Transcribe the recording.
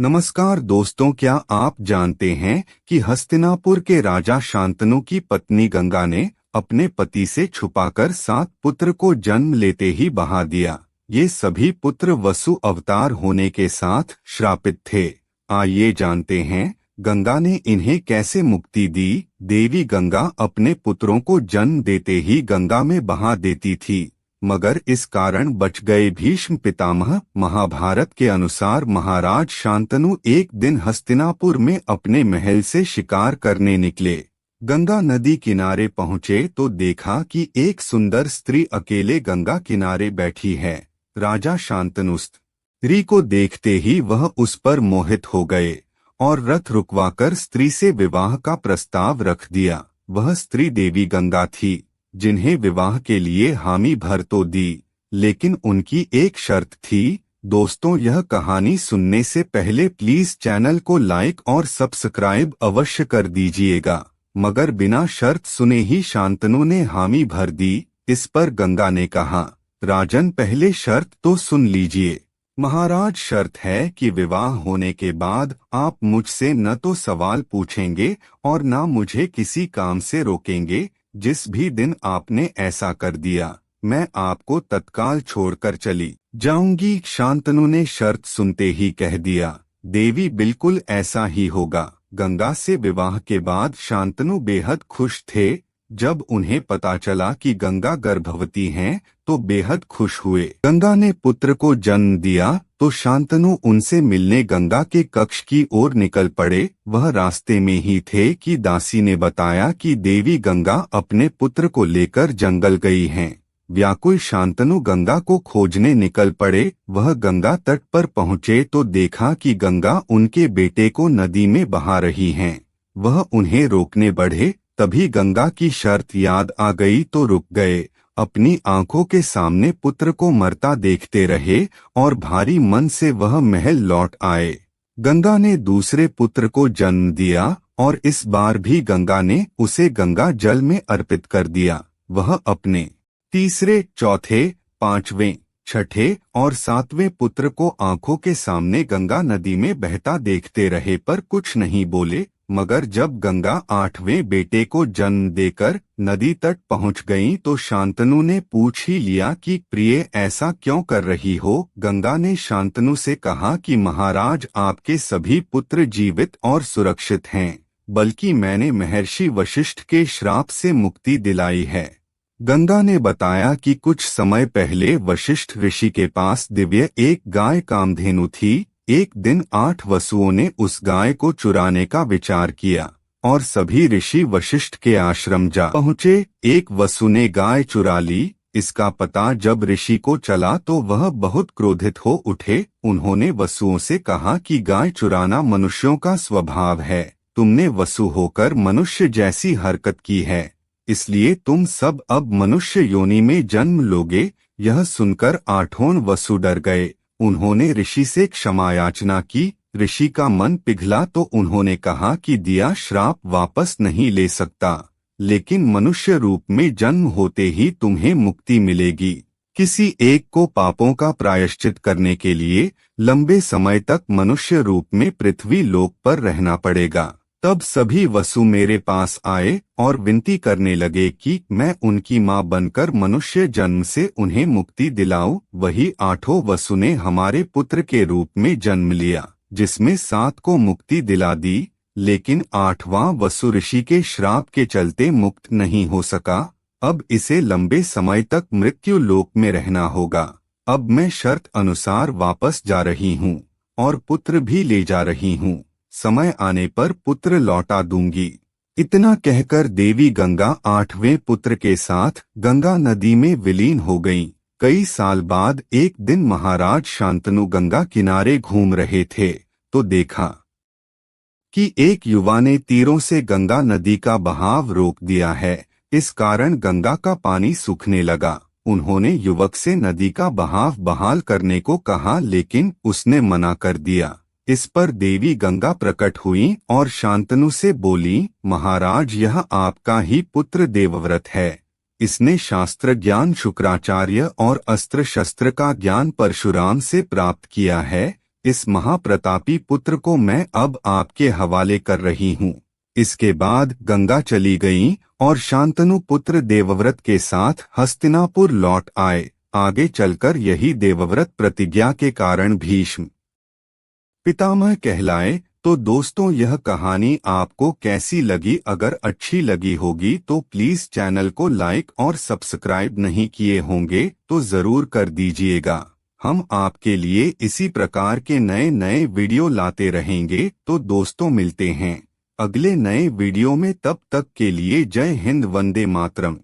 नमस्कार दोस्तों, क्या आप जानते हैं कि हस्तिनापुर के राजा शांतनु की पत्नी गंगा ने अपने पति से छुपाकर 7 पुत्र को जन्म लेते ही बहा दिया। ये सभी पुत्र वसु अवतार होने के साथ श्रापित थे। आइए जानते हैं गंगा ने इन्हें कैसे मुक्ति दी। देवी गंगा अपने पुत्रों को जन्म देते ही गंगा में बहा देती थी, मगर इस कारण बच गए भीष्म पितामह। महाभारत के अनुसार महाराज शांतनु एक दिन हस्तिनापुर में अपने महल से शिकार करने निकले। गंगा नदी किनारे पहुँचे तो देखा कि एक सुंदर स्त्री अकेले गंगा किनारे बैठी है। राजा शांतनु स्त्री को देखते ही वह उस पर मोहित हो गए और रथ रुकवाकर स्त्री से विवाह का प्रस्ताव रख दिया। वह स्त्री देवी गंगा थी, जिन्हें विवाह के लिए हामी भर तो दी, लेकिन उनकी एक शर्त थी। दोस्तों, यह कहानी सुनने से पहले प्लीज चैनल को लाइक और सब्सक्राइब अवश्य कर दीजिएगा। मगर बिना शर्त सुने ही शांतनु ने हामी भर दी। इस पर गंगा ने कहा, राजन पहले शर्त तो सुन लीजिए। महाराज, शर्त है कि विवाह होने के बाद आप मुझसे न तो सवाल पूछेंगे और न मुझे किसी काम से रोकेंगे। जिस भी दिन आपने ऐसा कर दिया, मैं आपको तत्काल छोड़कर चली जाऊंगी। शांतनु ने शर्त सुनते ही कह दिया, देवी बिल्कुल ऐसा ही होगा। गंगा से विवाह के बाद शांतनु बेहद खुश थे। जब उन्हें पता चला कि गंगा गर्भवती हैं, तो बेहद खुश हुए। गंगा ने पुत्र को जन्म दिया तो शांतनु उनसे मिलने गंगा के कक्ष की ओर निकल पड़े। वह रास्ते में ही थे कि दासी ने बताया कि देवी गंगा अपने पुत्र को लेकर जंगल गई हैं। व्याकुल शांतनु गंगा को खोजने निकल पड़े। वह गंगा तट पर पहुँचे तो देखा कि गंगा उनके बेटे को नदी में बहा रही हैं। वह उन्हें रोकने बढ़े, तभी गंगा की शर्त याद आ गई तो रुक गए। अपनी आंखों के सामने पुत्र को मरता देखते रहे और भारी मन से वह महल लौट आए। गंगा ने दूसरे पुत्र को जन्म दिया और इस बार भी गंगा ने उसे गंगा जल में अर्पित कर दिया। वह अपने तीसरे, चौथे, पांचवें, छठे और सातवें पुत्र को आंखों के सामने गंगा नदी में बहता देखते रहे पर कुछ नहीं बोले। मगर जब गंगा 8वें बेटे को जन्म देकर नदी तट पहुंच गईं तो शांतनु ने पूछ ही लिया कि प्रिय, ऐसा क्यों कर रही हो। गंगा ने शांतनु से कहा कि महाराज, आपके सभी पुत्र जीवित और सुरक्षित हैं, बल्कि मैंने महर्षि वशिष्ठ के श्राप से मुक्ति दिलाई है। गंगा ने बताया कि कुछ समय पहले वशिष्ठ ऋषि के पास दिव्य एक गाय कामधेनु थी। एक दिन 8 वसुओं ने उस गाय को चुराने का विचार किया और सभी ऋषि वशिष्ठ के आश्रम जा पहुँचे। एक वसु ने गाय चुरा ली। इसका पता जब ऋषि को चला तो वह बहुत क्रोधित हो उठे। उन्होंने वसुओं से कहा कि गाय चुराना मनुष्यों का स्वभाव है। तुमने वसु होकर मनुष्य जैसी हरकत की है, इसलिए तुम सब अब मनुष्य योनि में जन्म लोगे। यह सुनकर 8 वसु डर गए। उन्होंने ऋषि से क्षमा याचना की। ऋषि का मन पिघला तो उन्होंने कहा कि दिया श्राप वापस नहीं ले सकता, लेकिन मनुष्य रूप में जन्म होते ही तुम्हें मुक्ति मिलेगी। किसी एक को पापों का प्रायश्चित करने के लिए लंबे समय तक मनुष्य रूप में पृथ्वी लोक पर रहना पड़ेगा। तब सभी वसु मेरे पास आए और विनती करने लगे कि मैं उनकी मां बनकर मनुष्य जन्म से उन्हें मुक्ति दिलाऊं। वही 8 वसु ने हमारे पुत्र के रूप में जन्म लिया, जिसमें 7 को मुक्ति दिला दी, लेकिन 8वां वसु ऋषि के श्राप के चलते मुक्त नहीं हो सका। अब इसे लंबे समय तक मृत्यु लोक में रहना होगा। अब मैं शर्त अनुसार वापस जा रही हूँ और पुत्र भी ले जा रही हूँ। समय आने पर पुत्र लौटा दूंगी। इतना कहकर देवी गंगा 8वें पुत्र के साथ गंगा नदी में विलीन हो गईं। कई साल बाद एक दिन महाराज शांतनु गंगा किनारे घूम रहे थे तो देखा कि एक युवा ने तीरों से गंगा नदी का बहाव रोक दिया है। इस कारण गंगा का पानी सूखने लगा। उन्होंने युवक से नदी का बहाव बहाल करने को कहा, लेकिन उसने मना कर दिया। इस पर देवी गंगा प्रकट हुई और शांतनु से बोली, महाराज, यह आपका ही पुत्र देवव्रत है। इसने शास्त्र ज्ञान शुक्राचार्य और अस्त्र शस्त्र का ज्ञान परशुराम से प्राप्त किया है। इस महाप्रतापी पुत्र को मैं अब आपके हवाले कर रही हूँ। इसके बाद गंगा चली गईं और शांतनु पुत्र देवव्रत के साथ हस्तिनापुर लौट आए। आगे चलकर यही देवव्रत प्रतिज्ञा के कारण भीष्म पितामह कहलाए। तो दोस्तों, यह कहानी आपको कैसी लगी? अगर अच्छी लगी होगी तो प्लीज चैनल को लाइक और सब्सक्राइब नहीं किए होंगे तो जरूर कर दीजिएगा। हम आपके लिए इसी प्रकार के नए नए वीडियो लाते रहेंगे। तो दोस्तों, मिलते हैं अगले नए वीडियो में। तब तक के लिए जय हिंद, वंदे मातरम।